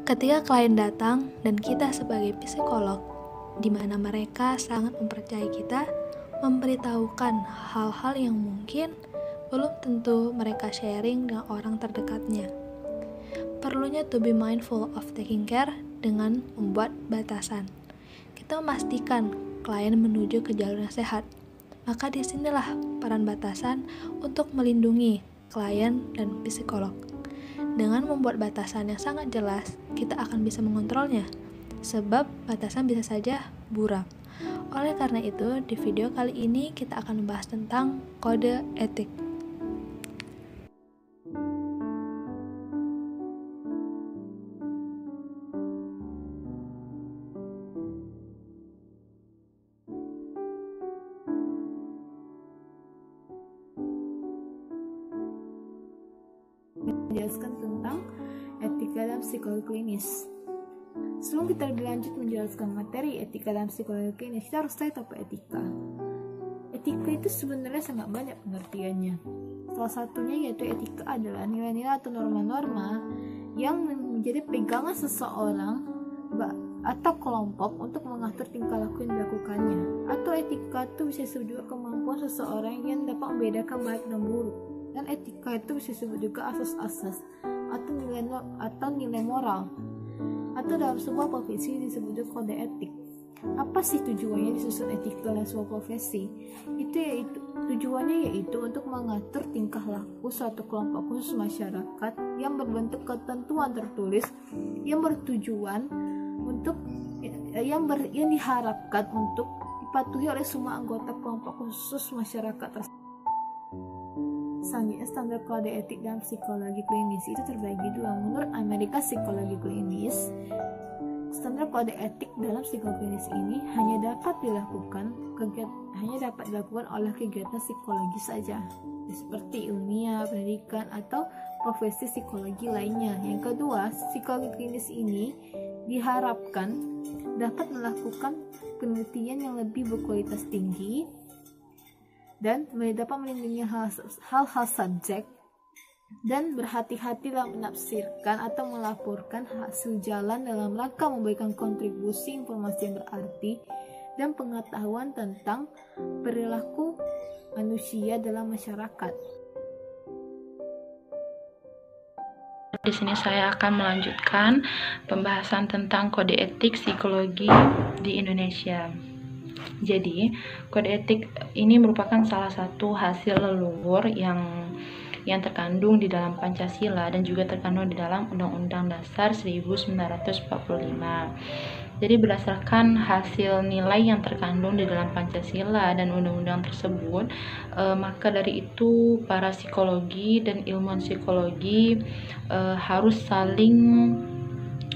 Ketika klien datang dan kita sebagai psikolog, di mana mereka sangat mempercayai kita, memberitahukan hal-hal yang mungkin belum tentu mereka sharing dengan orang terdekatnya. Perlunya to be mindful of taking care dengan membuat batasan. Kita memastikan klien menuju ke jalur yang sehat. Maka disinilah peran batasan untuk melindungi klien dan psikolog. Dengan membuat batasan yang sangat jelas, kita akan bisa mengontrolnya, sebab batasan bisa saja buram. Oleh karena itu, di video kali ini kita akan membahas tentang kode etik. Menjelaskan tentang etika dalam psikologi klinis. Sebelum kita lebih lanjut menjelaskan materi etika dalam psikologi klinis, kita harus tahu apa etika. Etika itu sebenarnya sangat banyak pengertiannya. Salah satunya yaitu etika adalah nilai-nilai atau norma-norma yang menjadi pegangan seseorang atau kelompok untuk mengatur tingkah laku yang dilakukannya. Atau etika itu bisa disebut juga kemampuan seseorang yang dapat membedakan baik dan buruk. Dan etika itu bisa disebut juga asas-asas atau nilai moral. Atau dalam sebuah profesi disebut juga kode etik. Apa sih tujuannya disusun etika dalam sebuah profesi? Tujuannya yaitu untuk mengatur tingkah laku suatu kelompok khusus masyarakat yang berbentuk ketentuan tertulis yang bertujuan untuk yang diharapkan untuk dipatuhi oleh semua anggota kelompok khusus masyarakat tersebut. Selanjutnya, standar kode etik dalam psikologi klinis itu terbagi dua. Menurut Amerika Psikologi Klinis, standar kode etik dalam psikologi klinis ini hanya dapat dilakukan oleh kegiatan psikologi saja, seperti ilmiah, pendidikan, atau profesi psikologi lainnya. Yang kedua, psikologi klinis ini diharapkan dapat melakukan penelitian yang lebih berkualitas tinggi dan dapat melindungi hal-hal subjek dan berhati-hati dalam menafsirkan atau melaporkan hasil jalan dalam rangka memberikan kontribusi informasi yang berarti dan pengetahuan tentang perilaku manusia dalam masyarakat. Di sini saya akan melanjutkan pembahasan tentang kode etik psikologi di Indonesia. Jadi, kode etik ini merupakan salah satu hasil leluhur yang terkandung di dalam Pancasila dan juga terkandung di dalam Undang-Undang Dasar 1945. Jadi berdasarkan hasil nilai yang terkandung di dalam Pancasila dan undang-undang tersebut, maka dari itu para psikologi dan ilmuwan psikologi harus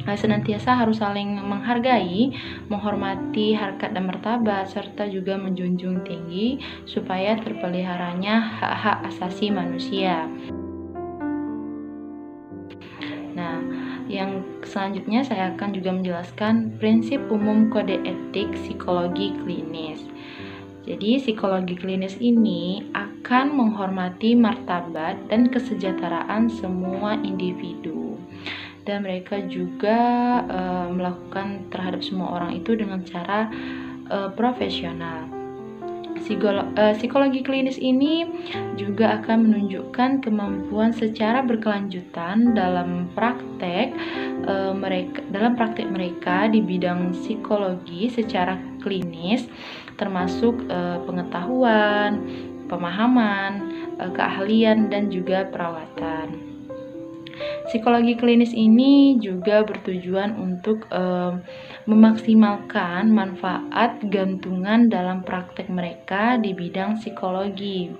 senantiasa saling menghargai, menghormati harkat dan martabat, serta juga menjunjung tinggi supaya terpeliharanya hak-hak asasi manusia. Nah, yang selanjutnya saya akan juga menjelaskan prinsip umum kode etik psikologi klinis. Jadi, psikologi klinis ini akan menghormati martabat dan kesejahteraan semua individu. Dan mereka juga melakukan terhadap semua orang itu dengan cara profesional. Psikologi klinis ini juga akan menunjukkan kemampuan secara berkelanjutan dalam praktek mereka di bidang psikologi secara klinis, termasuk pengetahuan, pemahaman, keahlian, dan juga perawatan. Psikologi klinis ini juga bertujuan untuk memaksimalkan manfaat gantungan dalam praktek mereka di bidang psikologi.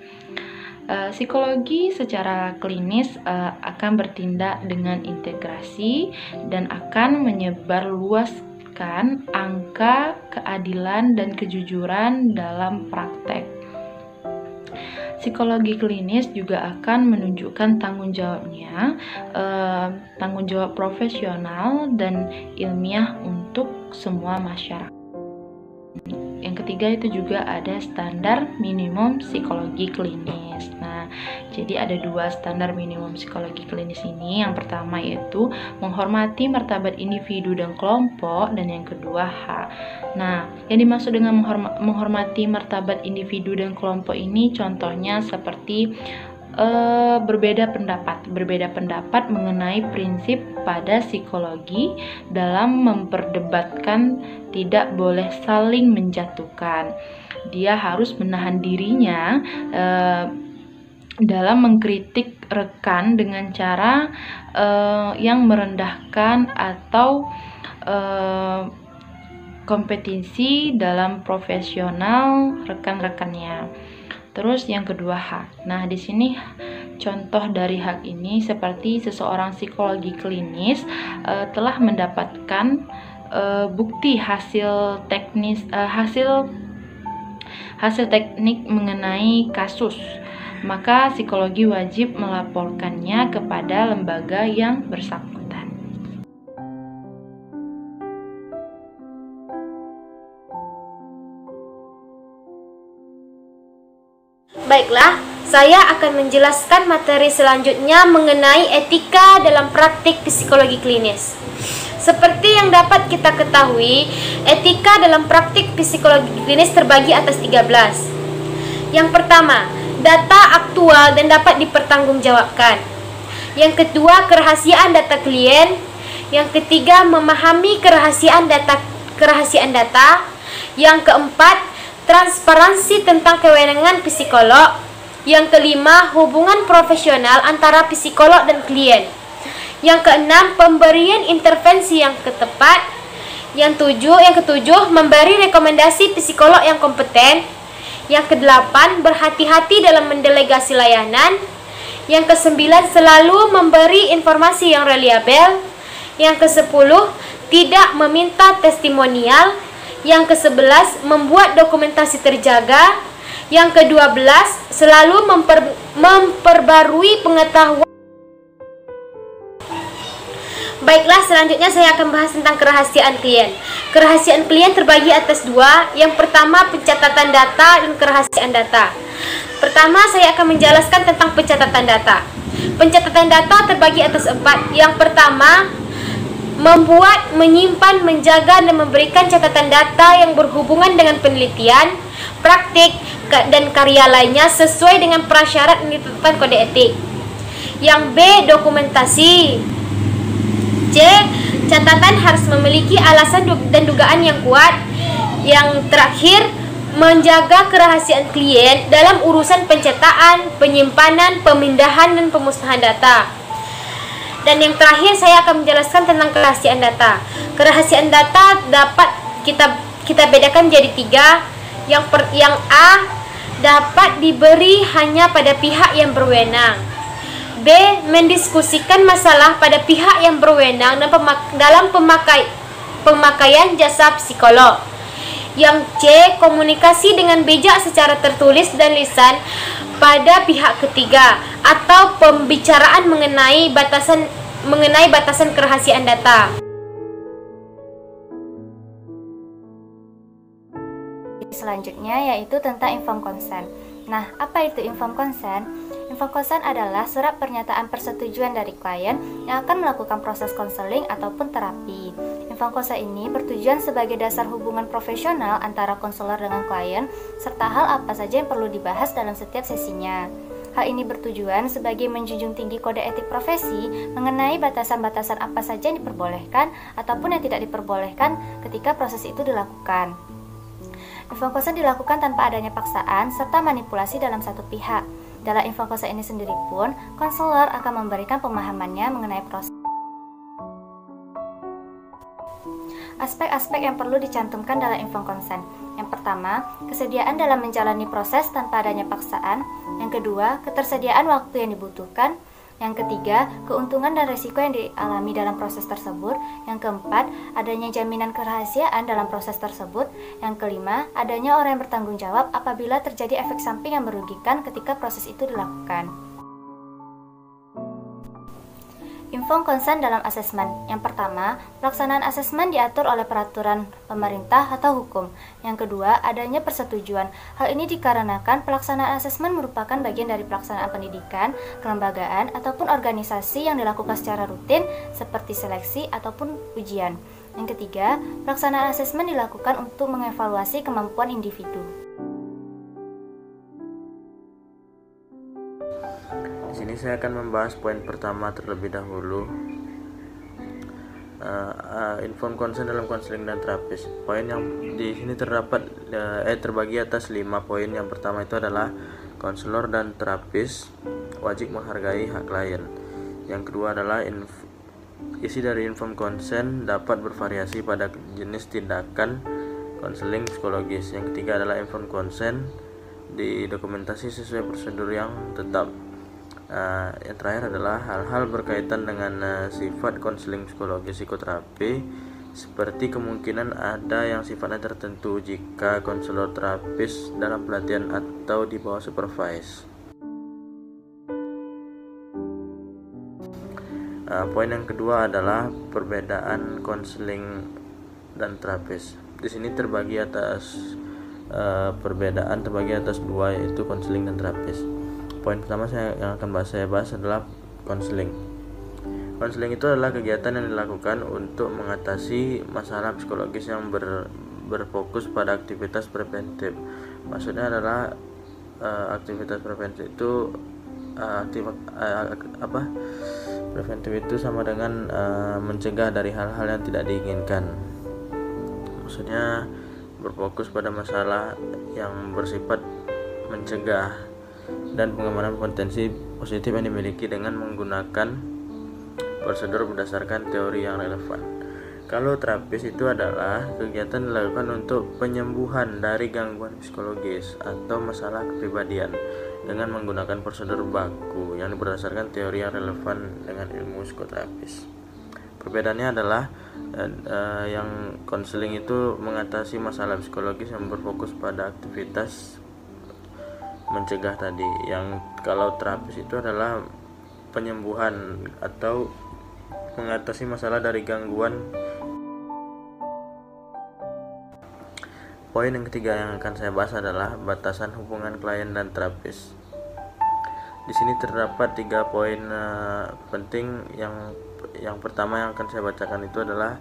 Psikologi secara klinis akan bertindak dengan integrasi dan akan menyebarluaskan angka keadilan dan kejujuran dalam praktek. Psikologi klinis juga akan menunjukkan tanggung jawab profesional dan ilmiah untuk semua masyarakat. Yang ketiga itu juga ada standar minimum psikologi klinis. Nah, Jadi ada 2 standar minimum psikologi klinis ini. Yang pertama yaitu menghormati martabat individu dan kelompok, dan yang kedua H. Nah, yang dimaksud dengan menghormati martabat individu dan kelompok ini contohnya seperti berbeda pendapat mengenai prinsip pada psikologi dalam memperdebatkan tidak boleh saling menjatuhkan. Dia harus menahan dirinya dalam mengkritik rekan dengan cara yang merendahkan atau kompetisi dalam profesional rekan-rekannya. Terus yang kedua hak. Nah, di sini contoh dari hak ini seperti seseorang psikologi klinis telah mendapatkan bukti hasil teknik mengenai kasus. Maka psikologi wajib melaporkannya kepada lembaga yang bersangkutan. Baiklah, saya akan menjelaskan materi selanjutnya mengenai etika dalam praktik psikologi klinis. Seperti yang dapat kita ketahui, etika dalam praktik psikologi klinis terbagi atas 13. Yang pertama, data aktual dan dapat dipertanggungjawabkan. Yang kedua, kerahasiaan data klien. Yang ketiga, memahami kerahasiaan data. Yang keempat, transparansi tentang kewenangan psikolog. Yang kelima, hubungan profesional antara psikolog dan klien. Yang keenam, pemberian intervensi yang tepat. Yang ketujuh, memberi rekomendasi psikolog yang kompeten. Yang kedelapan, berhati-hati dalam mendelegasi layanan. Yang kesembilan, selalu memberi informasi yang reliabel. Yang kesepuluh, tidak meminta testimonial. Yang ke-11, membuat dokumentasi terjaga. Yang ke-12, selalu memperbarui pengetahuan. Baiklah, selanjutnya saya akan bahas tentang kerahasiaan klien. Kerahasiaan klien terbagi atas 2. Yang pertama, pencatatan data dan kerahasiaan data. Pertama, saya akan menjelaskan tentang pencatatan data. Pencatatan data terbagi atas 4. Yang pertama, membuat, menyimpan, menjaga, dan memberikan catatan data yang berhubungan dengan penelitian, praktik, dan karya lainnya sesuai dengan prasyarat yang ditetapkan kode etik. Yang B, dokumentasi. C, catatan harus memiliki alasan dan dugaan yang kuat. Yang terakhir, menjaga kerahasiaan klien dalam urusan pencetakan, penyimpanan, pemindahan, dan pemusnahan data. Dan yang terakhir, saya akan menjelaskan tentang kerahasiaan data. Kerahasiaan data dapat kita bedakan menjadi 3. Yang A, dapat diberi hanya pada pihak yang berwenang. B, mendiskusikan masalah pada pihak yang berwenang dalam pemakaian jasa psikolog. Yang C, komunikasi dengan bijak secara tertulis dan lisan pada pihak ketiga, atau pembicaraan mengenai batasan kerahasiaan data. Selanjutnya yaitu tentang informed consent. Nah, apa itu informed consent? Informed consent adalah surat pernyataan persetujuan dari klien yang akan melakukan proses konseling ataupun terapi. Informed consent ini bertujuan sebagai dasar hubungan profesional antara konselor dengan klien, serta hal apa saja yang perlu dibahas dalam setiap sesinya. Hal ini bertujuan sebagai menjunjung tinggi kode etik profesi mengenai batasan-batasan apa saja yang diperbolehkan ataupun yang tidak diperbolehkan ketika proses itu dilakukan. Informed consent dilakukan tanpa adanya paksaan serta manipulasi dalam satu pihak. Dalam informed consent ini sendiri pun, konselor akan memberikan pemahamannya mengenai proses. Aspek-aspek yang perlu dicantumkan dalam informed consent. Yang pertama, kesediaan dalam menjalani proses tanpa adanya paksaan. Yang kedua, ketersediaan waktu yang dibutuhkan. Yang ketiga, keuntungan dan risiko yang dialami dalam proses tersebut. Yang keempat, adanya jaminan kerahasiaan dalam proses tersebut. Yang kelima, adanya orang yang bertanggung jawab apabila terjadi efek samping yang merugikan ketika proses itu dilakukan. Informed consent dalam asesmen. Yang pertama, pelaksanaan asesmen diatur oleh peraturan pemerintah atau hukum. Yang kedua, adanya persetujuan. Hal ini dikarenakan pelaksanaan asesmen merupakan bagian dari pelaksanaan pendidikan, kelembagaan, ataupun organisasi yang dilakukan secara rutin seperti seleksi ataupun ujian. Yang ketiga, pelaksanaan asesmen dilakukan untuk mengevaluasi kemampuan individu. Di sini saya akan membahas poin pertama terlebih dahulu. Informed consent dalam konseling dan terapis. Poin yang di sini terbagi atas 5 poin. Yang pertama itu adalah konselor dan terapis wajib menghargai hak klien. Yang kedua adalah isi dari informed consent dapat bervariasi pada jenis tindakan konseling psikologis. Yang ketiga adalah informed consent didokumentasi sesuai prosedur yang tetap. Yang terakhir adalah hal-hal berkaitan dengan sifat konseling psikologi psikoterapi, seperti kemungkinan ada yang sifatnya tertentu jika konselor terapis dalam pelatihan atau di bawah supervise. Poin yang kedua adalah perbedaan konseling dan terapis. Di sini terbagi atas dua, yaitu konseling dan terapis. Poin pertama yang akan saya bahas adalah konseling. Konseling itu adalah kegiatan yang dilakukan untuk mengatasi masalah psikologis yang berfokus pada aktivitas preventif. Maksudnya adalah aktivitas preventif itu preventif itu sama dengan mencegah dari hal-hal yang tidak diinginkan. Maksudnya berfokus pada masalah yang bersifat mencegah dan pengamanan potensi positif yang dimiliki dengan menggunakan prosedur berdasarkan teori yang relevan. Kalau terapis itu adalah kegiatan dilakukan untuk penyembuhan dari gangguan psikologis atau masalah kepribadian dengan menggunakan prosedur baku yang berdasarkan teori yang relevan dengan ilmu psikoterapis. Perbedaannya adalah yang konseling itu mengatasi masalah psikologis yang berfokus pada aktivitas mencegah tadi. Yang kalau terapis itu adalah penyembuhan atau mengatasi masalah dari gangguan. Poin yang ketiga yang akan saya bahas adalah batasan hubungan klien dan terapis. Di sini terdapat 3 poin penting. Yang pertama yang akan saya bacakan itu adalah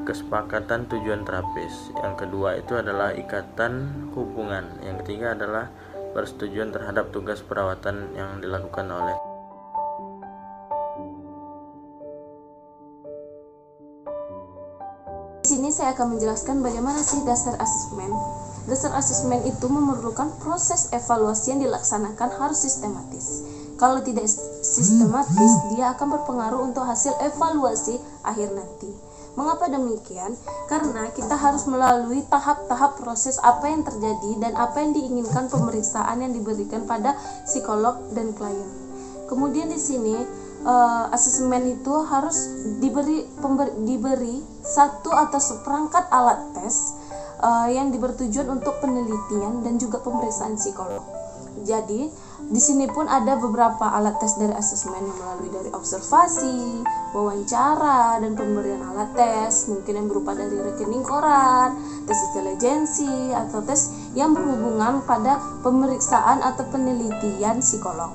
kesepakatan tujuan terapis. Yang kedua itu adalah ikatan hubungan. Yang ketiga adalah persetujuan terhadap tugas perawatan yang dilakukan oleh. Di sini saya akan menjelaskan bagaimana sih dasar asesmen. Dasar asesmen itu memerlukan proses evaluasi yang dilaksanakan harus sistematis. Kalau tidak sistematis, dia akan berpengaruh untuk hasil evaluasi akhir nanti. Mengapa demikian? Karena kita harus melalui tahap-tahap proses apa yang terjadi dan apa yang diinginkan pemeriksaan yang diberikan pada psikolog dan klien. Kemudian di sini asesmen itu harus diberi satu atau seperangkat alat tes yang bertujuan untuk penelitian dan juga pemeriksaan psikolog. Jadi di sini pun ada beberapa alat tes dari asesmen yang melalui dari observasi, wawancara, dan pemberian alat tes mungkin yang berupa dari rekening koran, tes intelijensi, atau tes yang berhubungan pada pemeriksaan atau penelitian psikolog.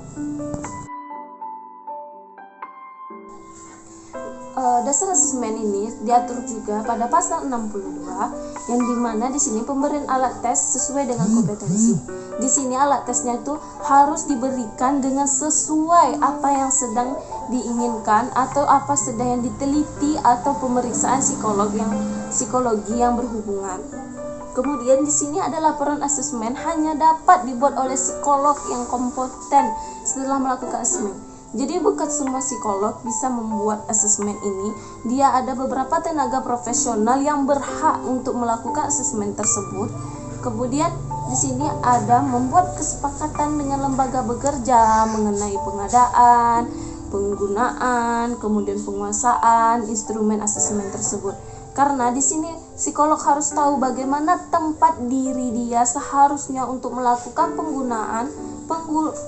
Dasar asesmen ini diatur juga pada pasal 62 yang dimana di sini pemberian alat tes sesuai dengan kompetensi. Di sini alat tesnya itu harus diberikan dengan sesuai apa yang sedang diinginkan atau apa sedang yang diteliti atau pemeriksaan psikologi yang berhubungan. Kemudian di sini ada laporan asesmen hanya dapat dibuat oleh psikolog yang kompeten setelah melakukan asesmen. Jadi bukan semua psikolog bisa membuat asesmen ini. Dia ada beberapa tenaga profesional yang berhak untuk melakukan asesmen tersebut. Kemudian di sini ada membuat kesepakatan dengan lembaga bekerja mengenai pengadaan, penggunaan, kemudian penguasaan instrumen asesmen tersebut. Karena di sini psikolog harus tahu bagaimana tempat diri dia seharusnya untuk melakukan penggunaan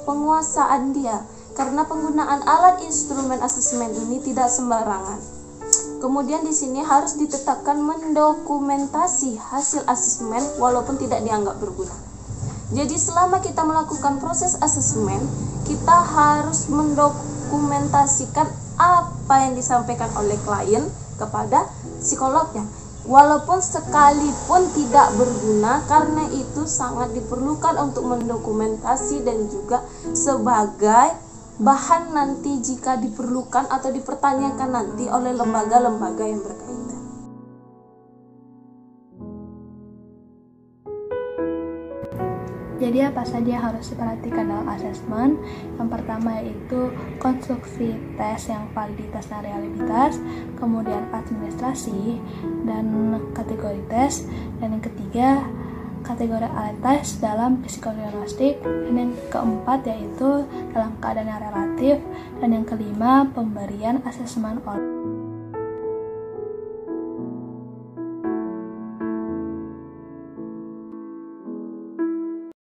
penguasaan dia. karena penggunaan alat instrumen asesmen ini tidak sembarangan. Kemudian di sini harus ditetapkan mendokumentasi hasil asesmen walaupun tidak dianggap berguna. Jadi selama kita melakukan proses asesmen, kita harus mendokumentasikan apa yang disampaikan oleh klien kepada psikolognya. Walaupun sekalipun tidak berguna, karena itu sangat diperlukan untuk mendokumentasi dan juga sebagai bahan nanti jika diperlukan atau dipertanyakan nanti oleh lembaga-lembaga yang berkaitan. Jadi apa saja yang harus diperhatikan dalam asesmen? Yang pertama yaitu konstruksi tes yang validitas dan realitas, kemudian administrasi dan kategori tes, dan yang ketiga kategori alat tes dalam psikodiagnostik, dan yang keempat yaitu dalam keadaan yang relatif, dan yang kelima pemberian asesmen oleh